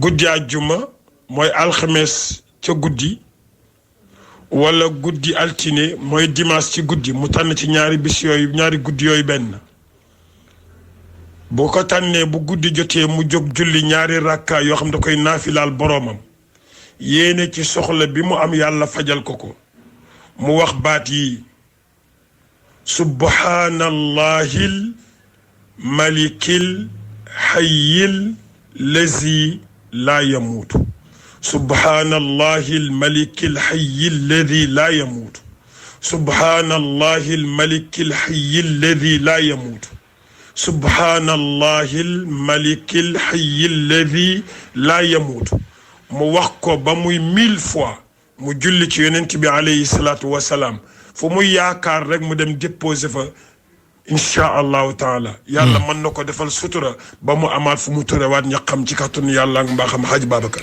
guddi àjjuma mooy alxames ca guddi wala guddi altine mooy dimanche ci guddi mu tànn ci ñaari bis yooyu ñaari guddi yooyu benn boo ko tànnee bu guddi jotee mu jóg julli ñaari rakka yoo xam da koy naafilaal boroomam yéene ci soxla bi mu am yàlla fajal ko ko mu wax baat yi subhaanallahil malikil hayyil lazi laa yamuutu subhaanallahil malikil hayyil lazi laa yamuutu subhaanallahil malikil hayyil lazi laa yamuutu subhaanallahil malikil hayyil lazi laa yamuutu mu wax ko ba muy 1000 fois mu julli ci yonent bi alayhi salaatu wasalaam fu muy yaakaar rek mu dem déposer fa incha allahu taala yàlla mën na ko defal sutura ba mu amaat fu mu turewaat ña xam ci kàttanu yàlla ak mbaaxam Hadj Babacar